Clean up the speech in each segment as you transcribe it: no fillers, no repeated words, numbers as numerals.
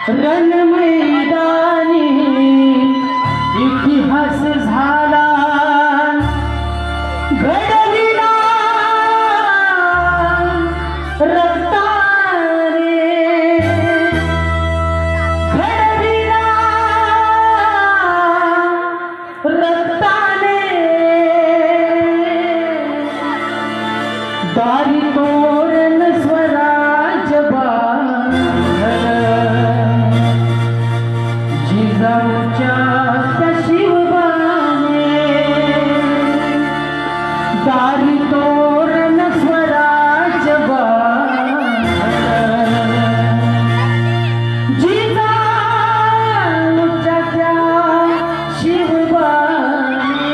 रणमैदानी इतिहास झाला घडविला रक्ताने, घडविला रक्ताने, दारी तोरण स्वराज जिजाऊच्या त्या शिवबाने, दारी तोरण स्वराज जिजाऊच्या त्या शिवबाने.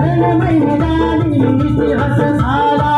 रणमैदानी इतिहास झाला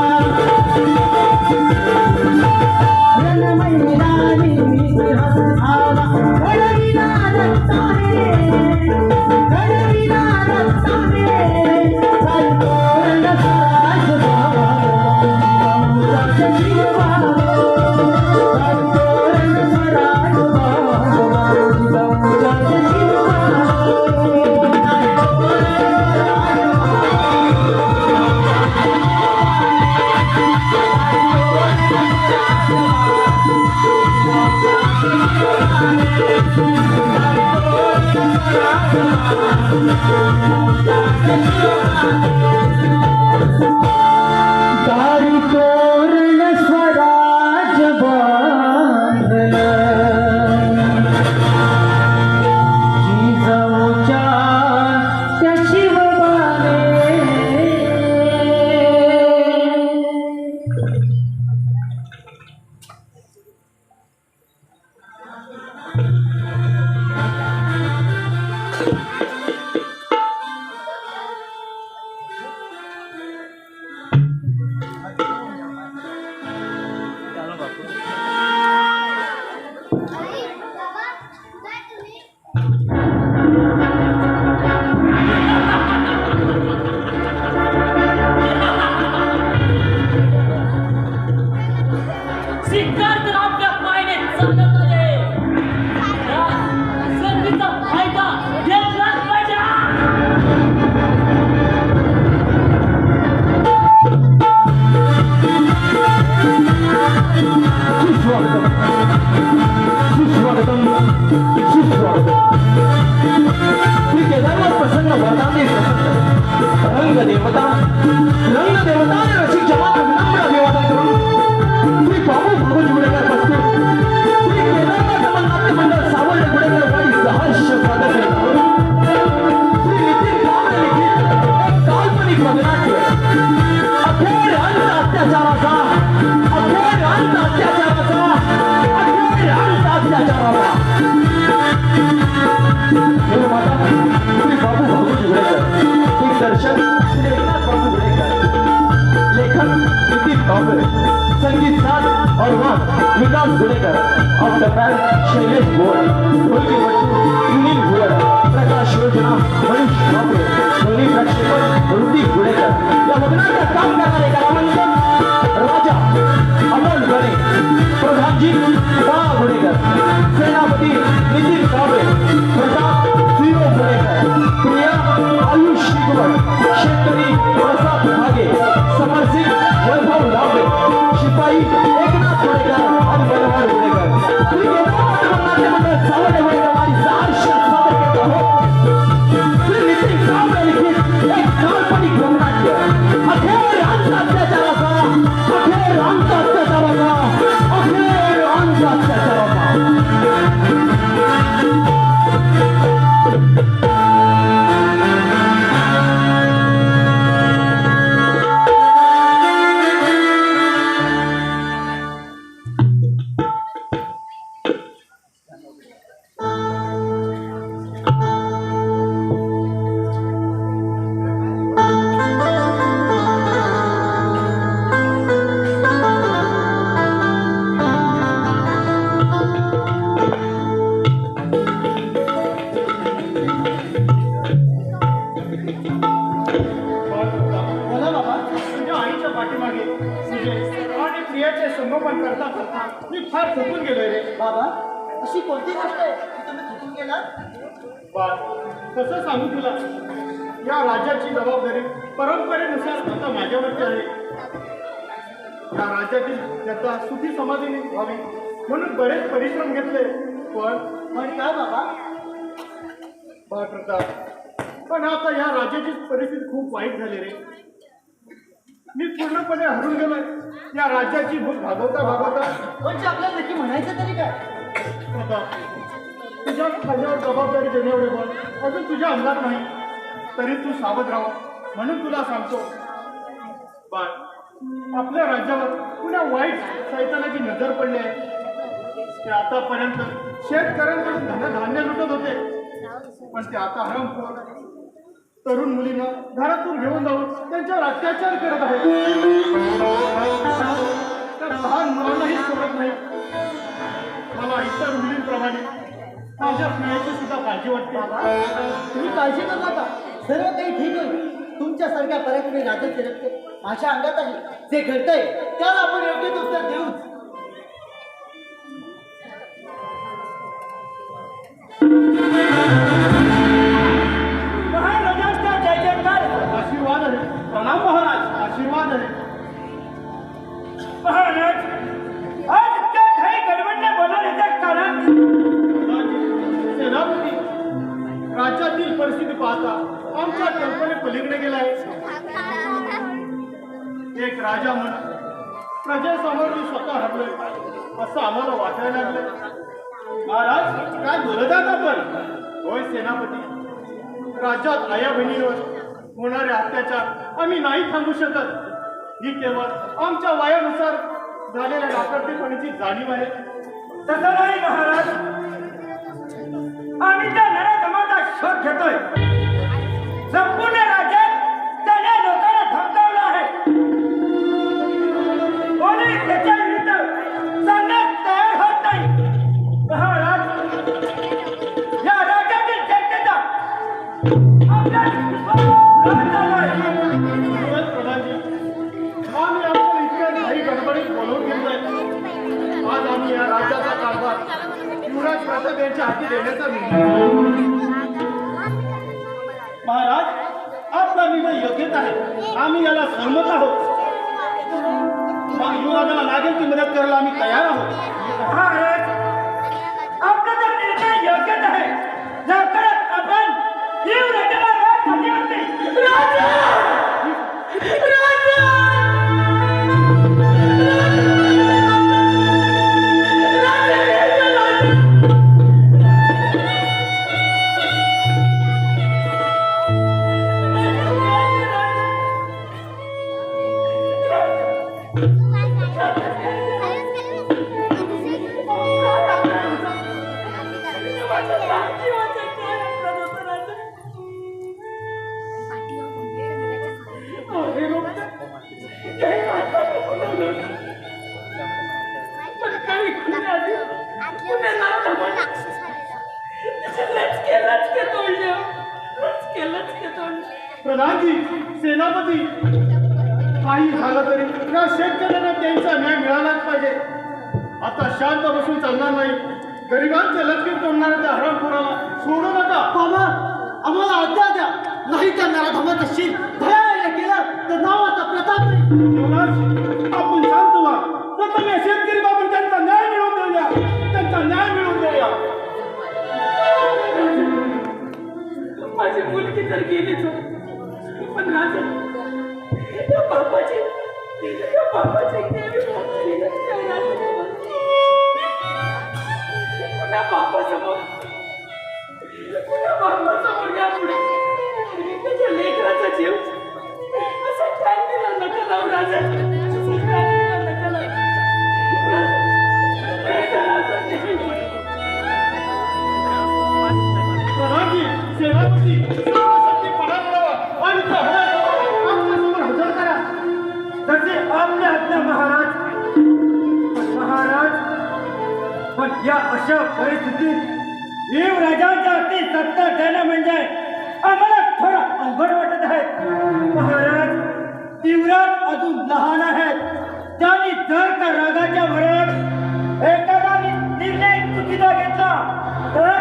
दारी तोरण स्वराज बांधलं जिजाऊच्या त्या शिवबाने सिद्धार्थ आपल्या पायने चालत आले. या संधीचा फायदा घेतलाच पाहिजे. सुस्वागतम सुस्वागतम श्री केदारनाथ प्रसन्न वरदाने रंग देवता ने रसिक जमात विनम्र अभिवादन करून श्री बाबू भागवत गुडेकर प्रस्तुत श्री केदारनाथ रमण नाट्य मंडळ सावंत गुडेकर वाडी सहर्ष सादर करून श्री नितीन कांबळे लिखित एक काल्पनिक वदनाट्य अखेर अंत अत्याचाराचा अखेर अंत अत्याचाराचा अखेर अंत अत्याचाराचा माता श्री बाबू भागवत गुडेकर दिग्दर्शन श्री एकनाथ बाबू गुडेकर लेखन नितीन कांबळे संगीत साथ और वाद Vikas Gudekar of the band Shailesh Bor ढोलकी बट्टू सुनील भुयर प्रकाश योजना मनीष कांबळे ध्वनी प्रक्षेपण ऋतिक गुडेकर या वदनाचं काम करणारे कलावंत राजा अमोल गणे प्रधानजी बाळा गुडेकर सेनापती नितीन कांबळे प्रताप सिरो गुडेकर प्रिया आयुष शिगवण शेतकरी प्रसाद भागे समरसिंग वैभव लांबे शिपाई एकनाथ गुडेकर आणि बलवान गुडेकर श्री केदारनाथ नाट्य मंडळ सावंत गुडेकर आणि सहर्ष सादर करत आहोत श्री नितीन कांबळे लिखित एक काल्पनिक वदनाट्य अखेर अंत अत्याचाराचा अखेर अंत अत्याचाराचा अखेर अंत अत्याचाराचा संगोपन करता करता मी फार थकून गेलोय रे. बाबा अशी कोणती गोष्ट आहे की तुम्ही थकून गेलात? बाळ कसं सांगू तुला, या राज्याची जबाबदारी परंपरेनुसार आता माझ्यावरती आहे. या राज्यातील त्याचा सुखी समाधी व्हावी म्हणून बरेच परिश्रम घेतले. पण काय बाबा? बाळ प्रताप, पण आता या राज्याची परिस्थिती खूप वाईट झाली रे. मी पूर्णपणे हरून गेलोय. या राज्याची भूक भागवता भागवता म्हणजे आपल्याला नक्की म्हणायचं तरी काय? प्रताप, तुझ्या खांद्यावर जबाबदारी देण्याएवढे बळ अजून तुझ्या अंगात नाही. तरी तू सावध राहा म्हणून तुला सांगतो. बाळ, आपल्या राज्यावर पुन्हा वाईट सैतानाची नजर पडली आहे. ते आतापर्यंत शेतकऱ्यांकडून धनधान्य लुटत होते, पण ते आता हरमखोर तरुण मुलींना घरातून घेऊन जाऊन त्यांच्यावर अत्याचार करत आहेत. त्या लहान मुलांनाही सोडत नाही. मला इतर मुलींप्रमाणे माझ्या पिण्याची सुद्धा काळजी वाटते. तुम्ही काळजी करू नका, सर्व काही ठीक होईल. तुमच्यासारख्या पराक्रमी राजाचे रक्त माझ्या अंगात आहे. जे घडतंय त्याला आपण योग्य उत्तर देऊच. महाराजांचा जय जयकार. आशीर्वाद आहे. प्रणाम महाराज. आशीर्वाद आहे. महाराज, आज त्या काही गडबडने बोलवण्याच्या कारण सेनापती, राज्यातील परिस्थिती पाहता आमच्या कल्पनेपलीकडे पलीकडे गेलाय. एक राजा म्हणून प्रजेसमोर मी स्वतः हरलोय असं आम्हाला वाटायला लागलं. महाराज काय बोलत आहात आपण? होय सेनापती, राज्यात आया बहिणीवर होणारे अत्याचार आम्ही नाही थांबू शकत. ही केवळ आमच्या वयानुसार झालेल्या नाकर्तेपणाची जाणीव आहे. तसं नाही महाराज, आम्ही त्या नराधमाचा शोध घेतोय. संपूर्ण राज्यात त्याने लोकांना धमकावलं आहे. कोणी त्याच्या विरुद्ध सांगण्यास तयार होत नाही. महाराज, या राज्यातील जनतेचा आपल्या विरोध चालू आहे. प्रधानजी, आम्ही आपण इतक्या घाई गडबडीत बोलवून घेतोय. आज आम्ही या राज्याचा कारभार युवराज प्रताप यांच्या हाती देण्याचा निर्णय. महाराज, आपला निर्णय योग्यच आहे. आम्ही याला सहमत आहोत. मग युवराजाला लागेल ती मदत करायला आम्ही तयार आहोत. महाराज, आपला तर निर्णय योग्यच आहे. लवकरच आपण युवराजाला राजधानीवरती प्रधानजी, सेनापती, काही झालं तरी या शेतकऱ्यांना त्यांचा न्याय मिळालाच पाहिजे. आता शांत बसून चालणार नाही. गरिबांचे लटके तोडणाऱ्या त्या हरामखोराला सोडू नका. बाबा, आम्हाला आज्ञा द्या, नाही त्या नराधमाचा शील भयाला केलं तर नावाचा प्रताप नाही. युवराज, आपण शांत व्हा. प्रथम या शेतकरी बाबून त्यांचा न्याय मिळवून देऊया. त्यांचा न्याय मिळवून देऊया. माझी मुलगी तर गेलीच, पण राजा या बापाची पुन्हा बापासमोर यापुढे त्याच्या लेकराचा जीव असा टाळणीला नका लावू राजा. असं टाळणीला नका लावू. प्रधानजी, सेनापती, सर्वशक्ती पणाला आणि त्या हरामखोराला आमच्यासमोर हजर करा. तसे आपल्या आज्ञा महाराज. महाराज, पण या अशा परिस्थितीत युवराजांच्या हाती सत्ता देणं म्हणजे आम्हाला थोडं अवघड वाटत आहे. महाराज, युवराज अजून लहान आहेत. त्यांनी जर का रागाच्या भरात एखादा निर्णय चुकीचा घेतला तर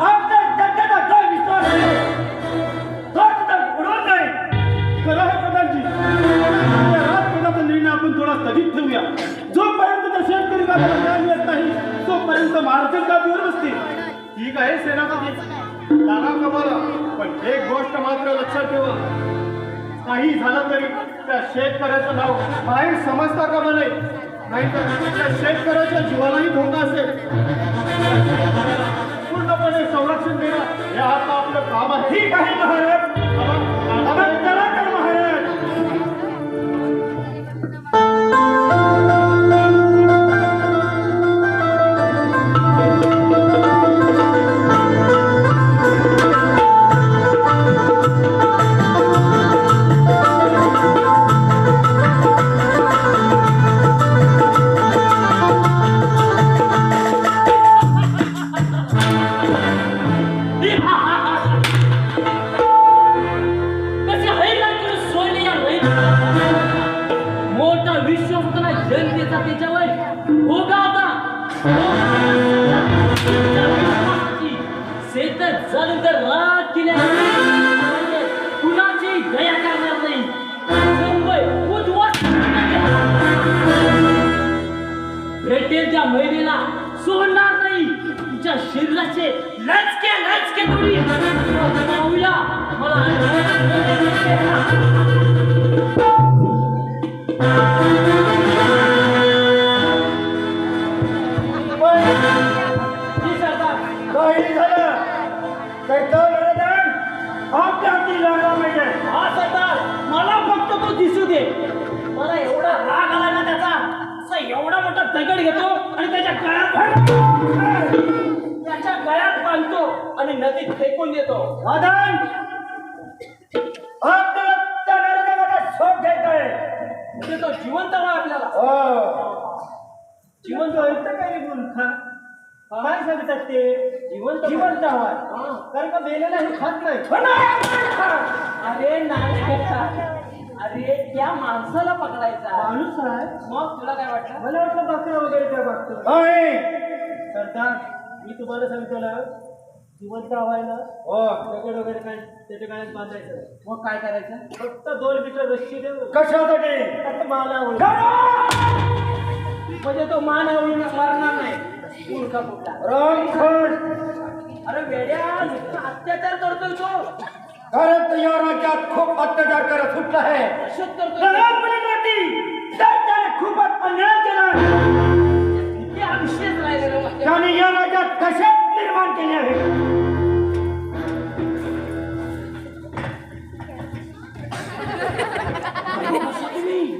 आपल्या जनतेचा जो विश्वास आहे तो सुद्धा उडून जाईल. खरं आहे प्रधानजी. या राजकारणाचा निर्णय आपण थोडा स्थगित ठेवूया. जोपर्यंत त्या शेतकरी बाबाला न्याय मिळत नाही तोपर्यंत महाराष्ट्र गादीवर बसतील. ठीक आहे सेनापती, लागा कमाला, पण एक गोष्ट मात्र लक्षात ठेवा. काही झालं तरी त्या शेतकऱ्याचं नाव बाहेर समजता कामा नये, नाहीतर त्या शेतकऱ्याच्या जीवालाही धोका असेल. पूर्णपणे संरक्षण देणं हे आता आपलं काम आहे. ठीक आहे महाराज. आपण चला तर महाराज. मोठा विश्वास होता जनतेचा त्याच्यावर होगा होता. शेतात झालं तर रात केल्या कुणाची दया करणार नाही. मुंबई उद्ध्वस्त भेटेल त्या महिलेला सोडणार नाही. तुझ्या शरीराचे लचके लचके तोडी मला जी सरदार. काही झालं काही तो लढदान आपल्या हाती लागला पाहिजे. हा सरदार, मला फक्त तो दिसू दे. मला एवढा राग आला ना त्याचा, असा एवढा मोठा दगड घेतो आणि त्याच्या गळ्यात बांधतो आणि नदीत फेकून देतो. वादन आपल्याला त्या नरदेवाचा शोध घ्यायचा आहे. म्हणजे तो जिवंत आहे आपल्याला. जिवंत व्हायचं काय रे मूर्खा? काय सांगतात ते? जिवंत जिवंत हवाय. हा. कारण का मेलेला हे खात नाही. अरे नाही बेटा. अरे त्या माणसाला पकडायचा. माणूस आहे. मग तुला काय वाटलं? मला वाटलं बकरा वगैरे त्या बघतो. होय. सरदार, मी तुम्हाला सांगतो ना, जिवंत हवाय ना, हो. दगड वगैरे काय त्याच्या गळ्यात बांधायचं. मग काय करायचं? फक्त 2 मीटर रस्सी देऊ. कशासाठी? फक्त मालावर. म्हणजे तो मान आवळून मरणार नाही. मूर्खा कुठला. रामखोड अरे वेड्या, नुसता अत्याचार करतोय तो. कारण तो या राज्यात खूप अत्याचार करत सुटला आहे. अशोक करतोय. लहानपणासाठी त्याने खूपच अन्याय केला. किती अभिषेक राहिलेला वाटतं. त्याने या राज्यात कशात निर्माण केले आहे.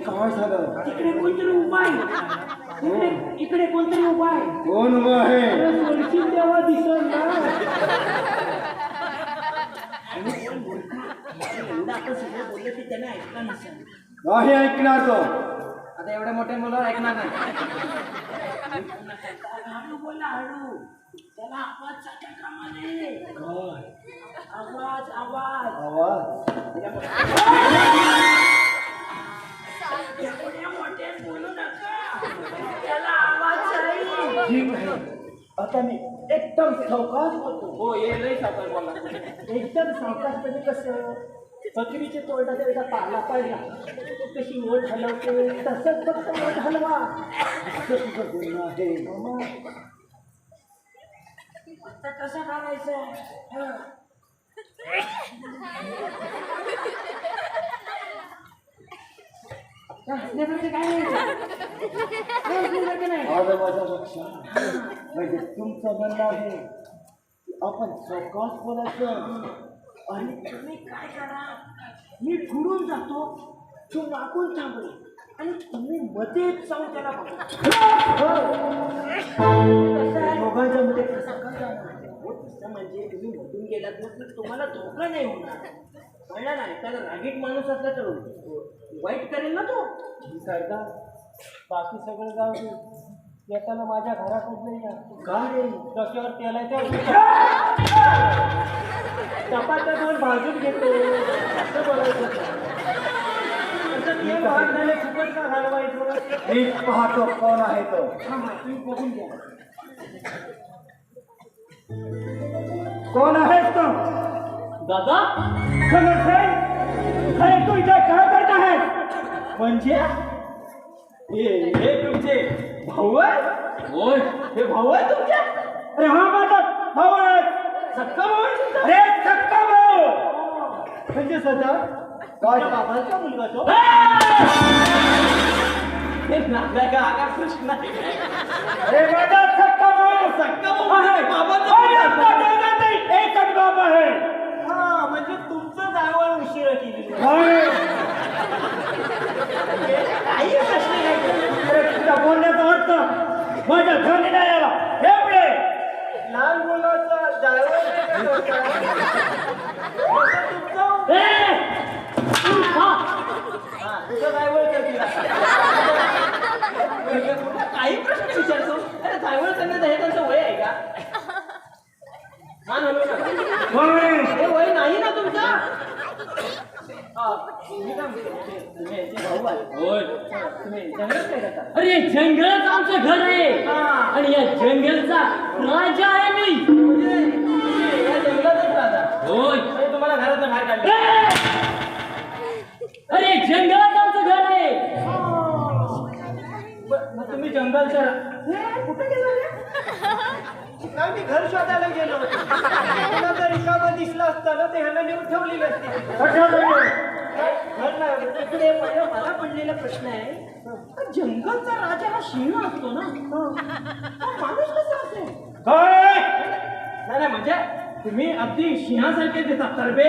काय झालं? इकडे कोणतरी उभा आहे. इकडे कोणतरी उभा आहे. कोण उभं आहे? अरे सोडशील तेव्हा दिसत ना. एवढं आपण सगळं बोललो की त्याने ऐकलं नसेल. नाही ऐकणार तो. आता एवढ्या मोठ्या मुलावर ऐकणार नाही. हळू बोला, हळू. त्याला आवाज जाता कामा नये. आवाज आवाज एवढ्या मोठ्यात बोलू नका. त्याला आवाज जाईल. ठीक आहे. आता मी एकदम सावकाश बोलतो. हो ये लई सावकाश बोला. एकदम सावकाश म्हणजे कसं, बकरीच्या तोंडाचा एकदा पाला पाडला कशी ओठ हलवते तसंच फक्त ओठ हलवा. असं तुझं बोलणं आहे. आता कसं करायचं? हसण्यासारखं काय नाही. हसण्यासारखं नाही. माझं माझं लक्ष म्हणजे तुमचं म्हणणं आहे की आपण सावकाश बोलायचं. आणि तुम्ही काय करा, मी पुढून जातो, तू मागून थांबले आणि तुम्ही मध्येच जाऊन त्याला बघा. कसं आहे? दोघांच्या मध्ये कसं हो, तसं म्हणजे तुम्ही मधून गेलात ना तर तुम्हाला धोका नाही होणार. कळलं नाही, त्याला रागीट माणूस असला तर वाईट करेल ना तो. सरदार, बाकी सगळं जाऊ दे, येताना माझ्या घराकडनं या. काय डोक्यावर तेलाच्या चपात्या 2 भाजून घेतो असं बोलायचं. असं तेल भाग झाले फुकट का घालवायचं. मी पाहतो कोण आहे तो. हा हा, तुम्ही बघून घ्या. कोण आहेस तू? दादा समर्थ अरे तू इथे काय करत आहे? म्हणजे हे तुमचे भाऊ आहे? होय, हे भाऊ आहे तुमच्या? अरे हा माझा भाऊ आहे. सक्का भाऊ आहे तुमचा? अरे सक्का भाऊ. म्हणजे सरदार, काय? बाबाचा मुलगा तो. हे नागरा का आका कृष्ण आहे. अरे माझा सक्का भाऊ. सक्का भाऊ आहे. बाबाचा अरे मुलगा. आपल्या जगात एकच बाप आहे. हा, म्हणजे तुमचं जावळ उशिरा केली. होय. काही प्रश्न नाही. अरे तुझ्या बोलण्याचा अर्थ माझ्या ध्वनी नाही आला. हे पुढे लहान मुलाचा जावळ तुझं जावळ करतील. काही प्रश्न विचारतो. अरे जायवळ करण्याचं हे त्यांचं वय आहे का? मान हलवू नका. होय. हे वय नाही ना तुमचं. तुम्ही काय म्हणतो? तुम्ही यांचे भाऊ आहे. होय. तुम्ही जंगलात काय करता? अरे जंगलच आमचं घर आहे आणि या जंगलचा राजा आहे मी. म्हणजे तुम्ही या जंगलातच राहता. होय. म्हणजे तुम्हाला घरातून बाहेर काढले. अरे जंगलच आमचं घर आहे. मग तुम्ही जंगलच्या कुठे गेला? नाही, मी घर शोधायला गेलो होतो. तुला जर रिकामा दिसला असता ना, ते ह्याला नेऊन ठेवलेली असते. कशासाठी? इकडे मला पडलेला प्रश्न आहे, जंगलचा राजा हा सिंह असतो ना, माणूस कसा असेल? होय नाही म्हणजे तुम्ही अगदी सिंहासारखे देतात तरबे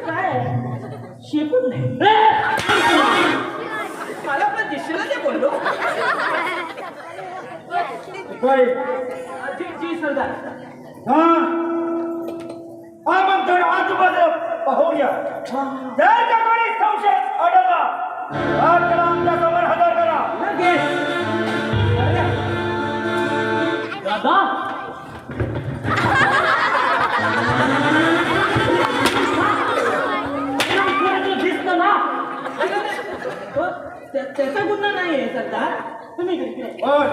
काय शेपूट नाही मला पण दिसलं ते बोललो. होय जी सरदार. आपण थोडं आजूबाजू पाहूया. जर का कोणी संशय आढळला तर त्याला आमच्या समोर हजर करा. दादा दिसत ना त्याचा गुन्हा नाहीये सरदार, तुम्ही इकडे. होय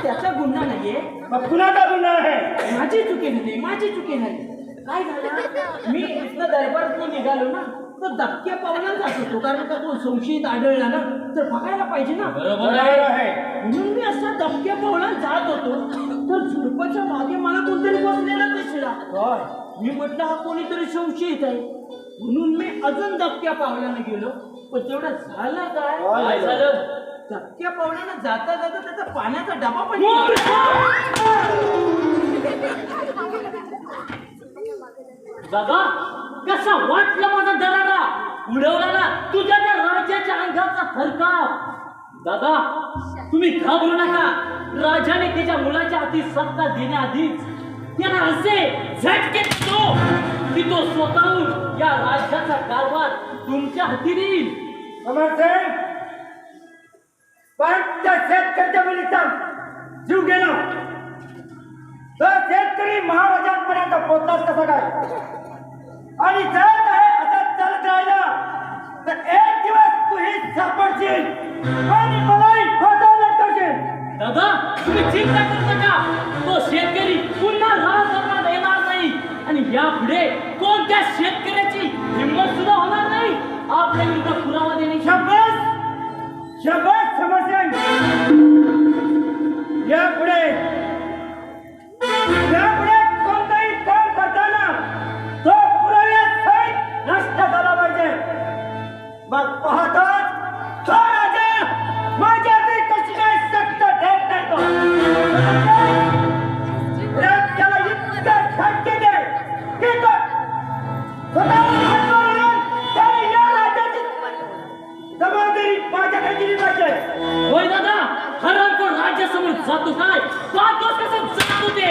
त्याचा गुन्हा नाहीये, मग कुणाचा गुन्हा आहे? माझी चुकी झाली. काय झालं, मी इथलं दरबारातून निघालो ना, तर धक्क्या पावला जात होतो, कारण का तो संशयित आढळला ना तर बघायला पाहिजे ना. बरोबर आहे. म्हणून मी असा धक्क्या पावला जात होतो, तर झुडपाच्या मागे मला कोणतरी बसलेला दिसला. मी म्हटलं हा कोणीतरी संशयित आहे, म्हणून मी अजून धक्क्या पावलानं गेलो. पण तेवढं झालं काय झालं? धक्क्या पावलानं जाता जाता त्याचा पाण्याचा डबा पण दादा कसा वाटला माझा दरारा उडवला ना तुझ्या त्या राजाच्या अंगाचा थरकाप. दादा तुम्ही घाबरू नका, राजाने त्याच्या मुलाच्या हाती सत्ता देण्याआधीच त्याला असे झटके देतो की तो स्वतःहून या राज्याचा कारभार तुमच्या हाती देईल. समर्थन पण त्या शेतकऱ्याच्या मुलीचा जीव गेला तर शेतकरी महाराजांपर्यंत पोहोचलाच कसा काय? आणि जर काय असं चालत राहिलं तर एक दिवस तू ही सापडशील आणि मलाही फसवण्यात करशील. दादा तुम्ही चिंता करू नका, तो शेतकरी पुन्हा राजकारणात येणार नाही आणि यापुढे कोणत्या शेतकऱ्याची हिंमत सुद्धा होणार नाही आपल्या विरुद्ध पुरावा देणे. शाबास शाबास समर्थन. यापुढे कोणताही काम करताना तो पुराव्यासहित नष्ट झाला पाहिजे. मग पाहतात तो राजा माझ्या कशी काय सक्त देत नाही तो. त्याला इतकं धक्के दे की तो त्याने या राज्याची जबाबदारी माझ्याकडे दिली पाहिजे. होय दादा, हरण कोण राज्यासमोर जातो काय पाहतोस कसं जातो ते.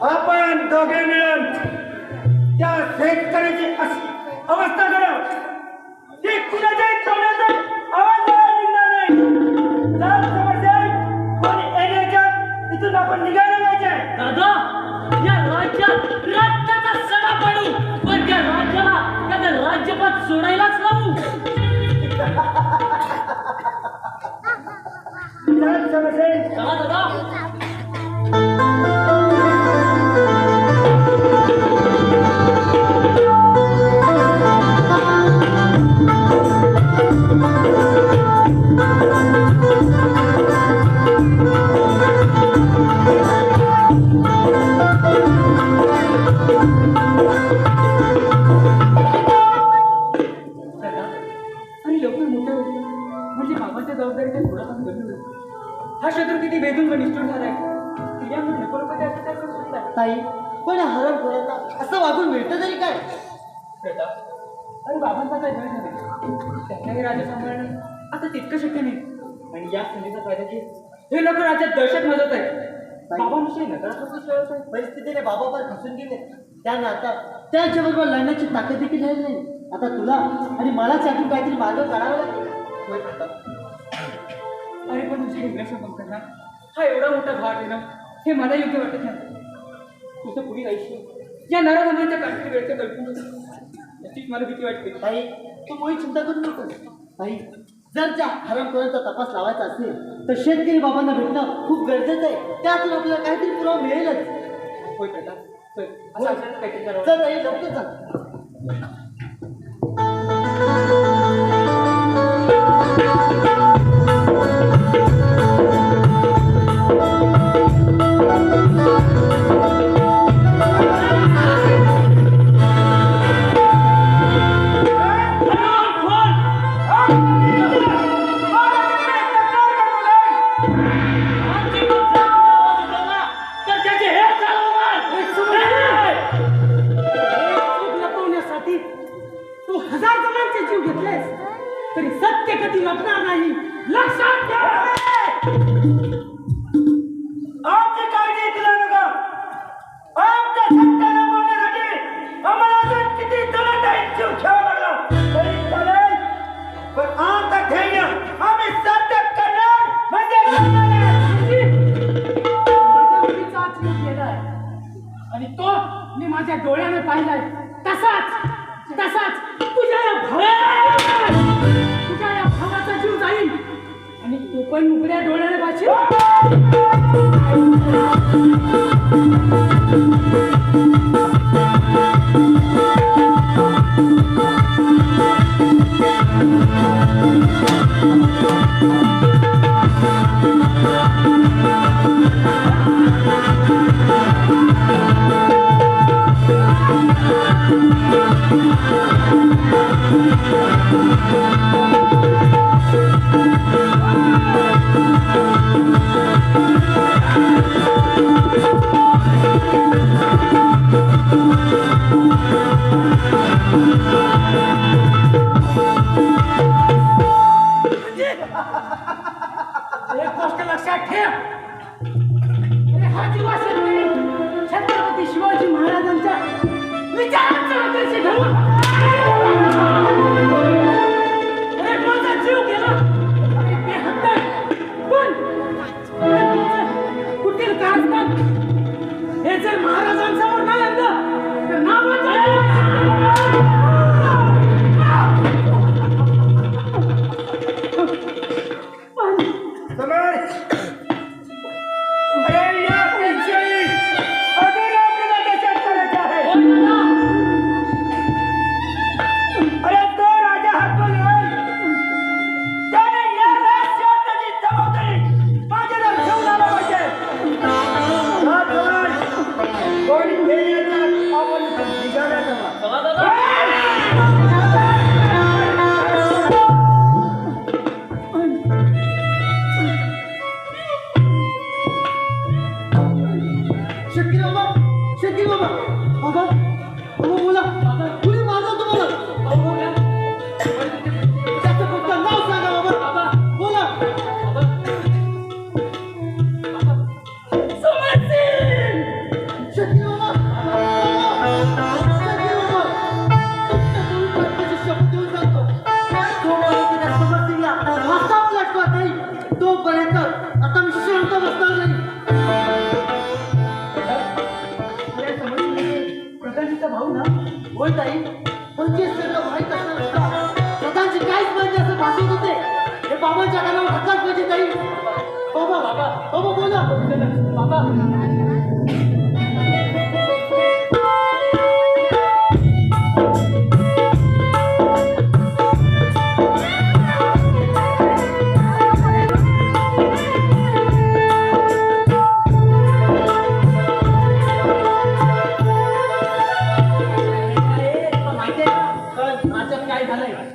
आपण दोघे मिळून त्या शेतकऱ्याची अशी अवस्था करा की कुणाच्याही तोंडाचा आवाज निघणार नाही. जर समजते कोणी येण्याच्या तिथून आपण निघायला पाहिजे. दादा या राज्यात रक्ताचा सडा पडू पण त्या राज्याला त्या राज्यपद सोडायलाच लावू. जर समजते चला दादा. आणि लवकर मोठं होईल म्हणजे बाबाच्या जबाबदारीचा थोडा काम कमी होईल. हा शत्रू किती वेदून व निष्ठूर झाला आहे तिच्यामुळे नको नको त्या विचार करू शकता. ताई, पण हरण खोरांना असं वागून मिळतं तरी काय? आणि बाबांचा काय भय नाही, त्यांनाही राज्य सांभाळणं आता तितकं शक्य नाही. आणि या संधीचा फायदा घे हे लोक राज्यात दहशत मजत आहेत. बाबांविषयी नकारात्मक विचार आहे. परिस्थितीने बाबावर फसून गेले, त्यांना आता त्यांच्याबरोबर लढण्याची ताकद देखील राहिली नाही. आता तुला आणि मला त्यातून काहीतरी मार्ग काढावा लागेल. अरे पण तुझ्या इंग्रज पंखांना हा एवढा मोठा भाग देणं हे मला योग्य वाटत नाही. तुझं पुढील आयुष्य या नराधमांच्या काहीतरी वेळचं कल्पून याचीच मला भीती वाटते. ताई, तू मुळी चिंता करू नको. ताई, जर त्या हरणखोरांचा तपास लावायचा असेल तर शेतकरी बाबांना भेटणं खूप गरजेचं आहे. त्यातून आपल्याला काहीतरी पुरावा मिळेलच. होय प्रताप, चल असं आपल्याला काहीतरी करावं. चल ताई, लवकर चल. आणि तो मी माझ्या डोळ्याने पाहिलाय. तसाच तुझ्या या भावाचा जीव जाईल आणि तू पण उघड्या डोळ्याने पाहिजे. एक गोष्ट लक्षात ठेव. हा जीवा छत्रपती शिवाजी महाराजांच्या विचारांचा आदर्श ठरवून माझा जीव गेला पण कुठील कारस्थान हे जर महाराजांसमोर नाही आणलं तर समर, अरे या पेक्षाही अजून आपल्याला देशात करायचं आहे. अरे तो राजा हरकून होईल. त्याने या राज्याची जबाबदारी माझ्यावर घेऊन आला पाहिजे. हा समर, कोणी घेण्याचा आपण बिघाडायचा बा. शकील बाबा बाबा बोला कुणी मारलं तुम्हाला? त्याचं फक्त नाव सांगा बाबा. बोला. शकील बाबा शब्द देऊन सांगतो तोपर्यंत आता मी शांत बसणार नाही. प्रधानजीचा भाऊ ना होय ताई म्हणजे सगळं माहीत असताना प्रधानजी काहीच म्हणजे असं भासवत होते. हे बाबांच्या कानावर हातात पाहिजे ताई. बाबा बोला बाबा.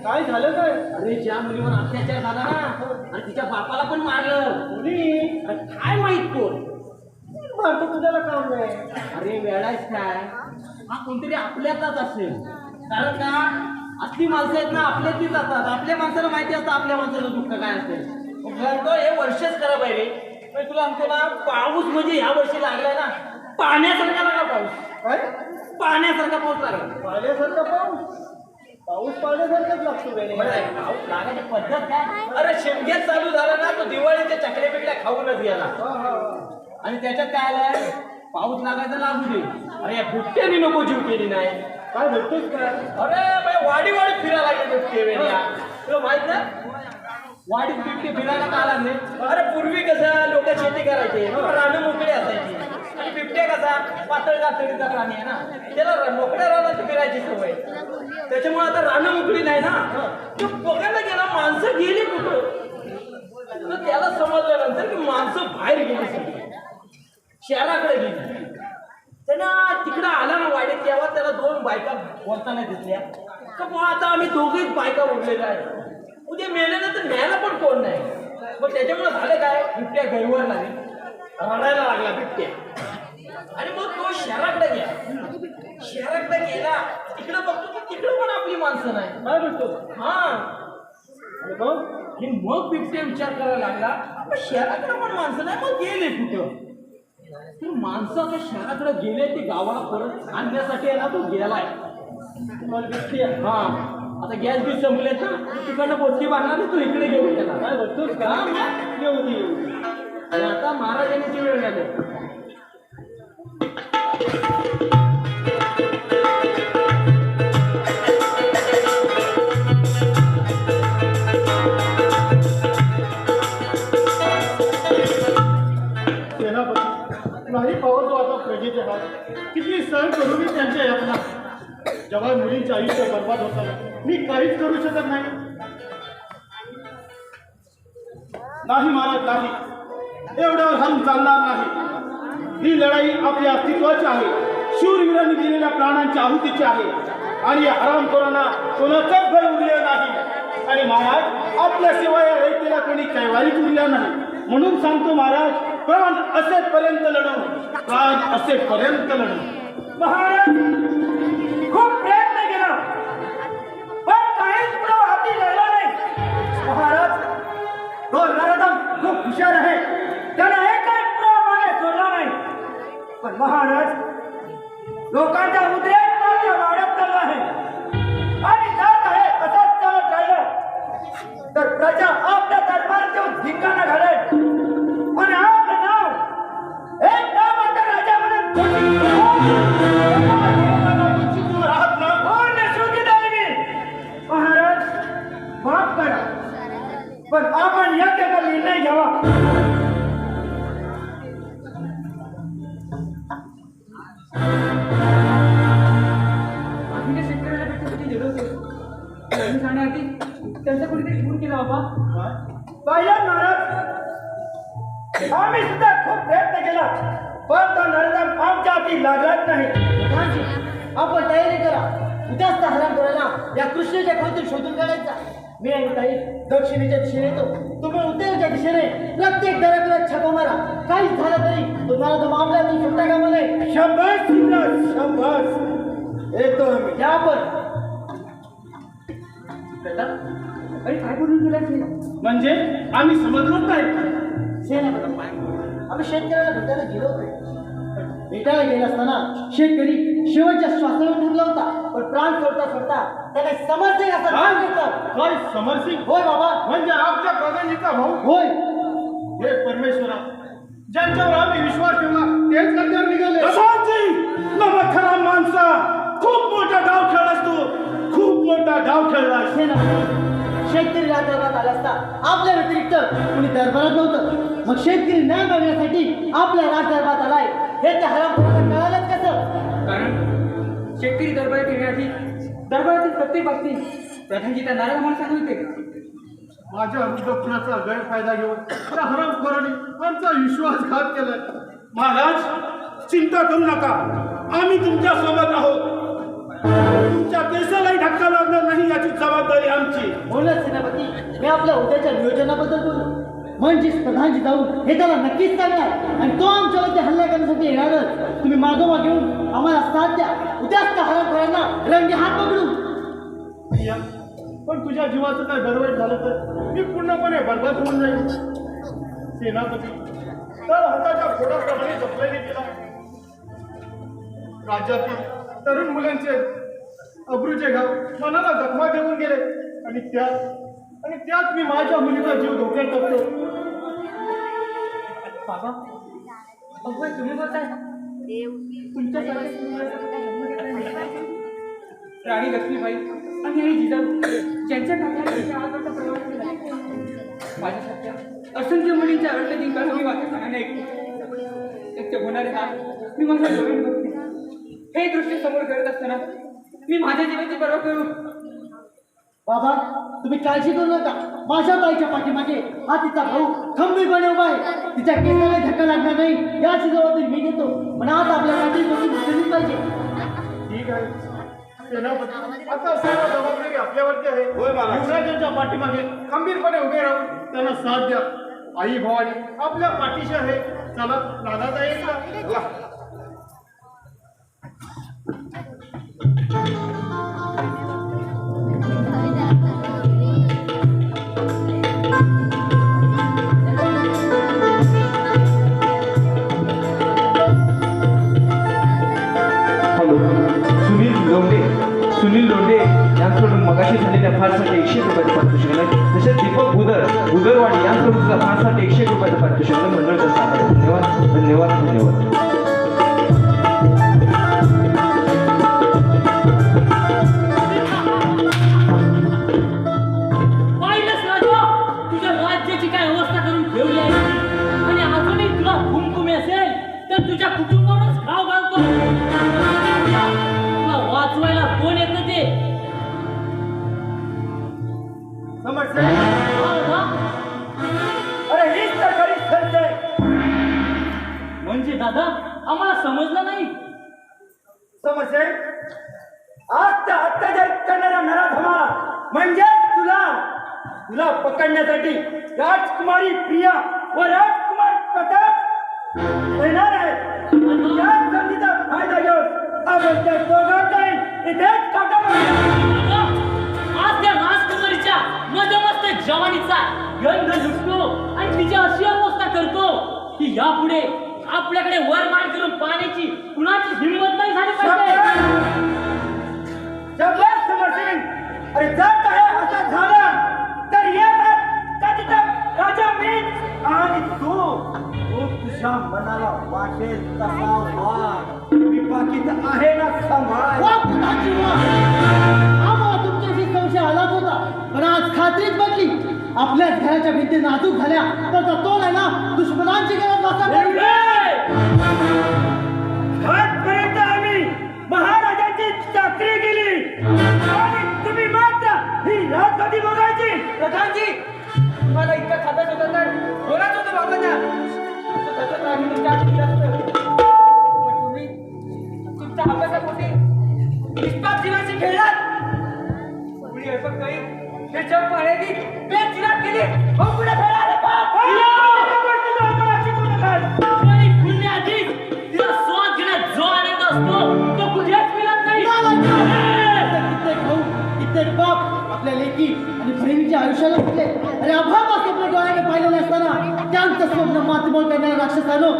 काय झालं काय? अरे ज्या मुलीवर अत्याचार झाला ना आणि तिच्या बापाला पण मारलं. कोणी? अरे काय माहित कोण मारतो तुझ्याला काम नाही. अरे वेळाच काय हा कोणतरी आपल्यातच असेल. कारण का असली माणसं आहेत ना आपल्यातलीच असतात. आपल्या माणसाला माहिती असतं आपल्या माणसाचं दुःख काय असेल. हे वर्षच करा पाहिजे. पण तुला सांगतो ना पाऊस म्हणजे ह्या वर्षी लागलाय ना पाण्यासारखा लागला पाऊस. काय? पाण्यासारखा पाऊस लागला. पाण्यासारखा पाऊस? पाऊस पाण्यासारखाच लागतो वेळेला. पाऊस लागायची पद्धत काय? अरे शिमग्यात चालू झाला ना तो दिवाळीच्या चकल्या बिकल्या खाऊनच गेला. आणि त्याच्यात काय आलंय पाऊस लागायचा लागू दे. अरे या बुट्ट्याने नको जीव केली नाही. काय म्हणतोस काय? अरे वाडी फिरायला लागले बुट्टे वेळेला. तुला माहित ना वाडीत बिबटे फिरायला का लागले? अरे पूर्वी कसं लोक शेती करायचे रानं मोकळे असायची आणि बिबट्या कसा पातळ कातडीचा प्राणी आहे ना त्याला मोकळ्या रानात फिरायची सवय. त्याच्यामुळे आता रानं मोकळी नाही ना. तो बघायला गेला माणसं गेली कुठं तर त्याला समजल्यानंतर की माणसं बाहेर गेली सगळी शहराकडे गेली. त्यानं तिकडं आला ना वाडीत तेव्हा त्याला दोन बायका बोलताना दिसल्या का बुवा आता आम्ही दोघीच बायका उरलेल्या आहेत. उद्या मेल्यानंतर न्यायला पण कोण नाही. मग त्याच्यामुळे झालं काय बिबट्या घरीवर लागली रडायला लागला बिबट्या. आणि मग तो शहराकडे गेला. शहराकडे गेला तिकडं बघतो की तिकडं पण आपली माणसं नाही. काय म्हणतो हा आणि मग बिबट्या विचार करायला लागला आपण शहराकडे पण माणसं नाही मग गेले कुठं. तर माणसं आता शहराकडे गेले ते गावाला परत आणण्यासाठी आहे ना तो गेलाय. हा आता गॅस बी संपलेत ना तिकडनं बोटी बांधणार तू इकडे घेऊन गेला. काय बघतोस का आणि आता महाराजांची वेळ झाली. सेनापती नाही पावतो आता प्रजेचे हात किती सहन करू मी त्यांच्या यातना जेव्हा मुलींचे आयुष्य बर्बाद होताना मी काहीच करू शकत नाही नाही महाराज नाही एवढ्यावर हम चालणार नाही ही लढाई आपल्या अस्तित्वाची आहे शूरवीरांनी दिलेल्या प्राणांच्या आहुतीची आहे आणि या हरामखोरांना कोणाचाच भय उरलेला नाही आणि महाराज आपल्याशिवाय या रयतेला कोणी कैवारीच उरल्या नाही म्हणून सांगतो महाराज प्राण असेपर्यंत लढू प्राण असेपर्यंत लढू महाराज खूप प्रयत्न केला पण काहीच पुढं हाती लागला नाही महाराज तो नरदम खूप हुशार आहे त्याने एकही पुढं मागे सोडला नाही पण महाराज लोकांच्या उद्रेक वाढत चालला आहे आणि जात आहे असंच चालत राहिलं तर प्रजा आपल्या दरबार देऊन धिंगाणा घालेल आणि आपलं नाव एक नावाचा राजा म्हणून राहत ना पूर्ण सुखी झाली महाराज माफ करा पण आपण योग्य का निर्णय घ्यावा आम्ही शेतकऱ्याला भेटण्यासाठी गेलो होतो त्यांनी सांगण्याआधी त्यांचा कोणीतरी खून केला बाबा पाहिलं महाराज आम्ही सुद्धा खूप प्रयत्न केला पण तो नरदम आमच्या हाती लागलाच नाही प्रधानजी, आपण तयारी करा उद्याच त्या हरामखोराला या कृष्णेच्या खोलीतून शोधून काढायचा मी आणि काही दक्षिणेच्या दिशेने येतो तुम्ही उत्तरेच्या दिशेने प्रत्येक दराकडे छापा मारा काहीच झालं तरी तुम्हाला तो मामला मी सुट्टा कामा नये शाबास शिवराज शाबास येतो आम्ही या आपण अरे काय बोलून गेला म्हणजे आम्ही समजलोच नाही सेनापती आम्ही शेतकऱ्याला भेटायला गेलो होतो पण भेटायला गेला असताना शेतकरी शेवटच्या श्वासावर ठरला होता पण प्राण सोडता सोडता त्याने समर्थ असा नाव घेतला काय समरसिंग होय बाबा म्हणजे आपल्या प्रधानजीचा भाऊ होय हे परमेश्वरा ज्यांच्यावर आम्ही विश्वास ठेवला तेच कल्याण निघाले खरा माणसा खूप मोठा डाव खेळलास तू खूप मोठा डाव खेळलास सेनापती शेतकरी राजदरबारात आला असता आपल्या व्यतिरिक्त कुणी दरबारात नव्हतं मग शेतकरी न्याय मागण्यासाठी आपल्या राजदरबारात आलाय हे त्या हरामखोराला कळालंच कसं कारण शेतकरी दरबारात येण्याआधी दरबारातील प्रत्येक बाबतीत प्रधानजी त्या नारायण म्हणून सांगत होते माझ्या वृद्धपणाचा गैरफायदा घेऊन त्या हरामखोरांनी आमचा विश्वासघात केलाय महाराज चिंता करू नका आम्ही तुमच्या सोबत आहोत तुमच्या केसालाही धक्का लागणार नाही याची जबाबदारी आमची बोलत सेनापती मी आपल्या उद्याच्या नियोजनाबद्दल बोललो म्हणजे प्रधानजी जाऊन हे त्याला नक्कीच सांगणार आणि तो आमच्यावरती हल्ला करण्यासाठी येणारच तुम्ही मागोमाग घेऊन आम्हाला साथ द्या उद्याच त्या हरामखोरांना रंगी हात पकडू प्रिया, पण तुझ्या जीवाचं काय गरवाईट झालं तर मी पूर्णपणे बरबाद होऊन जाईल सेनापती तर हाताच्या फोडाप्रमाणे जपलेली तिला राज्यातील तरुण मुलांचे अब्रूचे घाव मनाला जखमा देऊन गेले आणि त्यात मी माझ्या मुलीचा जीव धोक्यात टाकतो बाबा अगोदर तुम्ही बोलताय तुमच्या राणी लक्ष्मीबाई आणि जिजाऊ ज्यांच्या टाकल्या आजचा प्रवास केला माझ्यासारख्या असंख्य मुलींच्या आवडत्या जिंकायला मी वाचत नाही त्यांचे होणारे हात मी माझ्या डोळ्यात बघते हे दृश्य समोर करत असताना मी माझ्या जीवाची पर्वा करू बाबा तुम्ही काळजी करू नका माझ्या ताईच्या पाठीमागे हा तिचा भाऊ खंबीरपणे उभा आहे तिच्या केसाला धक्का लागणार नाही याची जबाबदारी मी घेतो पण आता आपल्या काठी बसून पाहिजे ठीक आहे सेनापती आता सर्व जबाबदारी आपल्यावरती आहे युवराजांच्या पाठीमागे खंबीरपणे उभे राहून त्यांना साथ द्या आई भवानी आपल्या पाठीशी आहे चला दादा येईल सुनील लोंढे यांच्याकडून मगाशी झालेल्या फारसाठी 100 रुपयाचं पारितोषिक आहे तसेच दीपक बुदरवाडी यांच्याकडून सुद्धा फारसाठी 100 रुपयाचं पारितोषिक मंडळ आहे धन्यवाद धन्यवाद धन्यवाद पाहिलंच राजा तुझ्या राज्याची काय अवस्था करून ठेवली आहे आणि अजूनही तुला कुमकुमे असेल त्याच्या कुटुंबावरच घाव घालतो. तुला वाचवायला कोण येतं ते? समजतंय? हा? अरे हीच तर खरी संजय. म्हणजे दादा आम्हाला समजलं नाही. समजतंय? आज अत्याचार करणारा नराधमा म्हणजे तुला पकडण्यासाठी राजकुमारी प्रिया व राजकुमार प्रताप येणार आहेत. या संधीचा फायदा घेऊन आपण त्या दोघांचाही इथेच काटा मारूया. आज त्या राजकुमारीच्या मधमस्त जवानीचा गंध लुटतो आणि तिची अशी अवस्था करतो की यापुढे आपल्याकडे वरमान करून पाण्याची कुणाची हिंमत नाही झाली पाहिजे. जबरदस्त समरसिंग. अरे जर काय असं झालं तर या कधीचा राजा मी आणि तू तुझ्या मनाला वाटेल तसा वाग. मी बाकीच आहे ना सांभाळ. आम्हाला तुमच्याशी संशय आलाच होता, पण आज खात्रीच बदली. आपल्याच घराच्या भिंती नाजूक झाल्या तर तोल आहे ना दुश्मनांची गरज आजपर्यंत आम्ही महाराजांची चाकरी केली आणि तुम्ही मात्र ही राजगादी बघायची. प्रधानजी तुम्हाला इतकं खातच होतं तर बोलाच होतं बाबांना. तसं तर आम्ही तुमच्या हाती असतं. पण तुम्ही तुमच्या अभ्यासापोटी निष्पाप जीवाशी खेळलात. पुढे अल्प काही हे जग पाण्याची बेचिरात केली. हो पुढे फेरा रे बाप. आणि पुण्याआधीच तिला स्वाद घेण्यात जो आनंद असतो तो कुठेच मिळत नाही. कित्येक भाऊ कित्येक बाप आपल्या लेकी आणि बहिणीच्या आयुष्याला फुटले. अरे अभाव आपल्या डोळ्याने पाहिलेले असताना त्यांचं स्वप्न मातीमोल करणाऱ्या राक्षसानो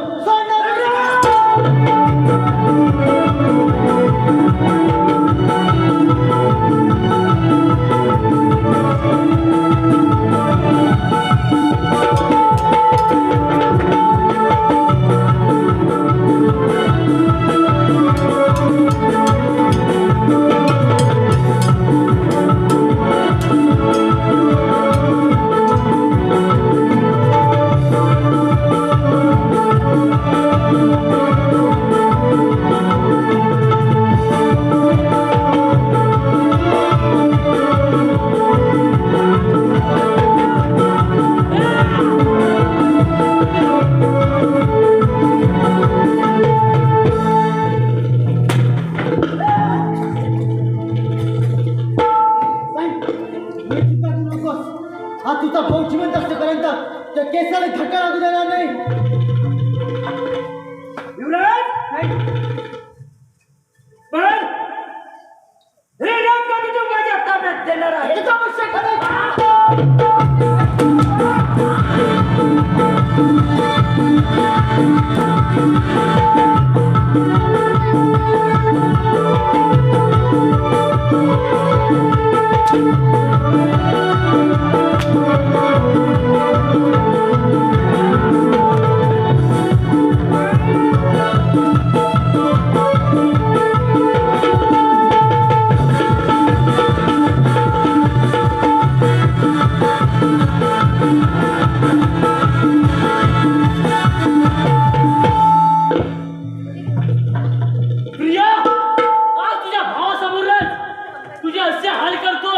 हा तुझा भाऊ जिवंत असतेपर्यंत त्या केसाला धक्का लागू देणार नाही. युवराज पण हे राजगादी तू माझ्या ताब्यात देणार आहे. याचा आवश्यक नाही. प्रिया आज तुझ्या भावासमोरच तुझे असे हाल करतो.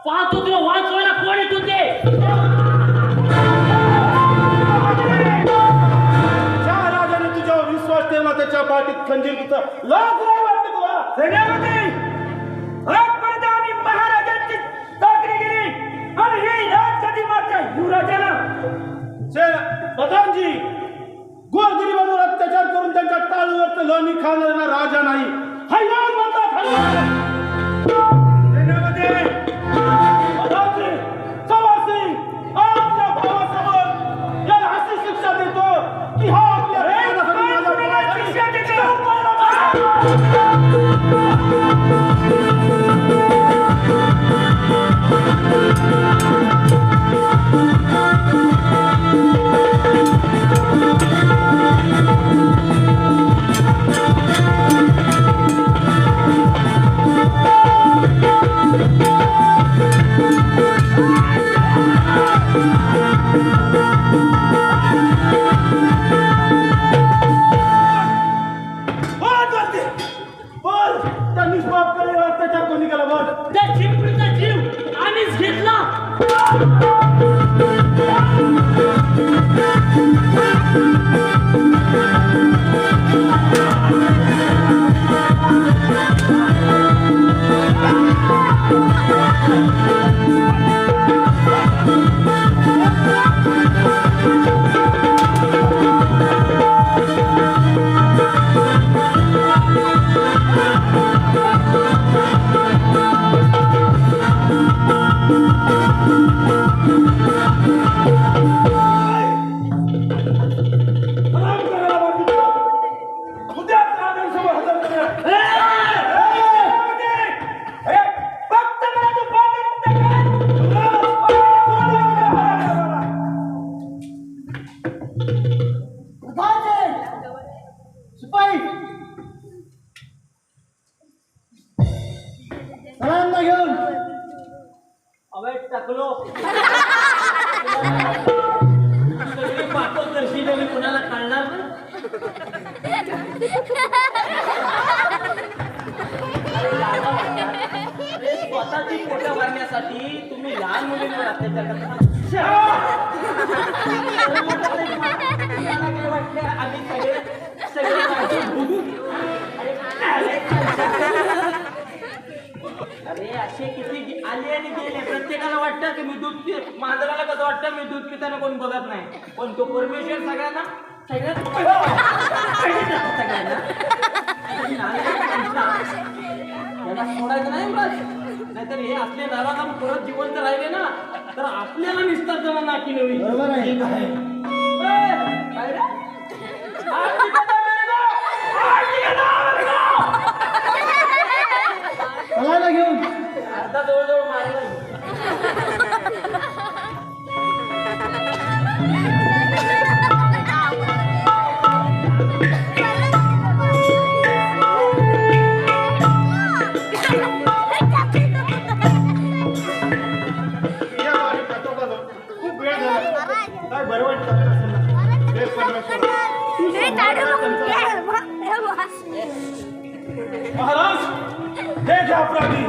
पाहतो तुला वाचवायला कोण येतो ते. ज्या राजाने तुझ्यावर विश्वास ठेवला त्याच्या पाठीत खंजीर लाज नाही वाटते तुला? सेनापती आजपर्यंत आम्ही महाराजांची चाकरी केली आणि ही राजगादी मात्र युवराजाला. प्रधानजी गोरगरिबांवर अत्याचार करून त्यांच्या टाळूवरचं लणी खाणारा राजा नाही. हैवान म्हणतात हैवान. सेनापती प्रधानजी सवासिंग आपल्या भावासमोर याला अशी शिक्षा देतो की हा आपल्या राजासाठी माझ्या मुलाची शिक्षा देतो. टाकलो सगळी पाकं करशील मी कुणाला काढणार नाही. अरे स्वतःची पोटं भरण्यासाठी तुम्ही लहान मुलींवर अत्याचार करता. आम्ही सगळे माझे अरे असे किती आले आणि गेले. प्रत्येकाला वाटतं की मी दूध मांजराला कसं वाटतं मी दूध पिताना कोण बघत नाही. पण तो परमेश्वर सगळ्यांना याला सोडायचं नाही बस. नाहीतर हे असले नराधम परत जिवंत राहिले ना तर आपल्याला निस्तार जमा नाकी नवी. बरोबर आहे. काय रे? चला घेऊन अर्धा जवळजवळ मारला. या बारी प्रतापा जाऊ. खूप वेळ झाला. काय बरं वाटत असेल ना. हे परमेश्वर. महाराज हे घ्या अपराधी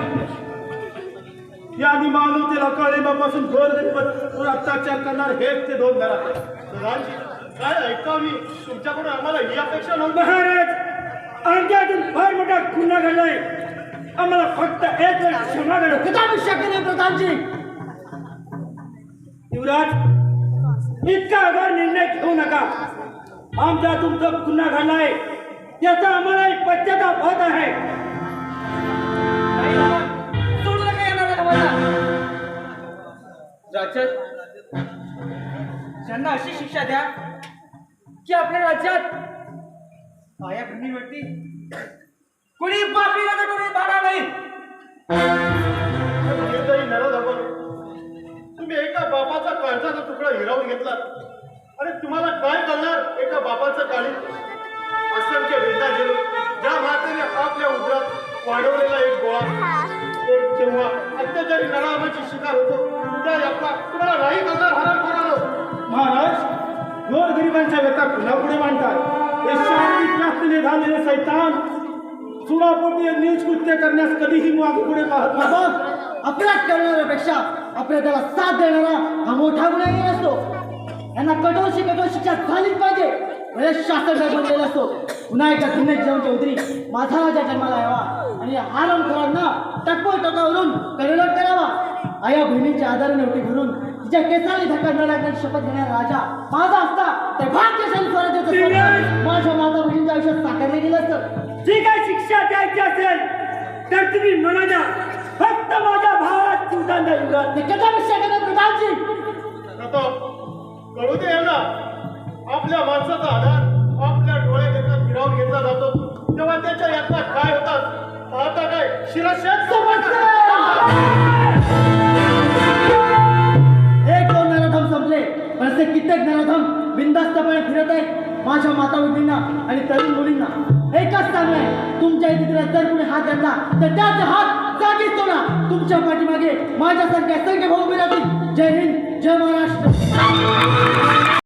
यांनी मानवतेला काळिंबापासून गोरगरिबांवर अत्याचार करणार हेच ते दोन घरात. प्रधानजी काय ऐकावी तुमच्याकडून आम्हाला ही अपेक्षा नव्हती. महाराज आमच्यातून फार मोठा गुन्हा घडलाय. आम्हाला फक्त एक वेळ क्षमा घडव. कदापि शक्य नाही प्रधानजी. युवराज इतका अगर निर्णय घेऊ नका. आमच्यातून जो गुन्हा घडलाय त्याचा आम्हाला एक पश्चाताप होत आहे. सोडू नका येणार मला. राज्यात त्यांना अशी शिक्षा द्या की आपल्या राज्यात माया भूमीवरती कोणी बापीला तर कोणी बाळा नाही. निर्दयी नराधम, तुम्ही एका बापाचा काळजाचा तुकडा हिरावून घेतला आणि तुम्हाला काय करणार एका बापाचं काळी. असंख्य वेदना गेलो ज्या म्हातारी आपल्या उदरात वाढवलेला एक गोळा एक जेव्हा अत्याचारी नराधमाची शिकार होतो त्या यात्रा तुम्हाला नाही करणार हरण करालो. महाराज गोरगरिबांच्या व्यथा पुन्हा मांडतात. हे शारीरिक जास्तीने झालेले सैतान चुनापोटी नीच कृत्य करण्यास कधीही मागे पुढे पाहत नाही. अपराध करणाऱ्यापेक्षा अपराधाला साथ देणारा हा मोठा गुन्हेगार असतो. यांना कठोर शिक्षा झालीच पाहिजे. बरेच शासन बनलेला असतो. पुन्हा एकदा दिनेश जाऊन चौधरी माझा राजा जन्माला यावा आणि आरामखोरांना टकमोल टोकावरून कडेलोट करावा. आया बहिणीच्या आधाराने उठी भरून तिच्या केसाने धक्का न लागण्याची शपथ घेणारा राजा माझा असता तर भाग्यशाली स्वराज्याचं माझ्या माता बहिणीच्या आयुष्यात साकारले गेलं असतं. जी काय शिक्षा द्यायची असेल तर तुम्ही म्हणा द्या. फक्त माझ्या भावात चिंता नाही युवराज. ते कदापि शक्य नाही प्रधानजी. कळू दे यांना आपल्या माणसाचा आधार आपल्या डोळ्यात एकदा फिरावून घेतला जातो तेव्हा त्याच्या यातना काय होतात आता काय शिरशेत एक दोन नराधम संपले पण असे कित्येक नराधम बिनधास्तपणे फिरत आहेत माझ्या माता भगिनींना आणि तरुण मुलींना. एकच सांगलंय तुमच्या इथे जर कुणी हात घातला तर त्याचे हात जागीच तोडा. तुमच्या पाठीमागे माझ्यासारखे असंख्य भाऊ उभे राहतील. जय हिंद.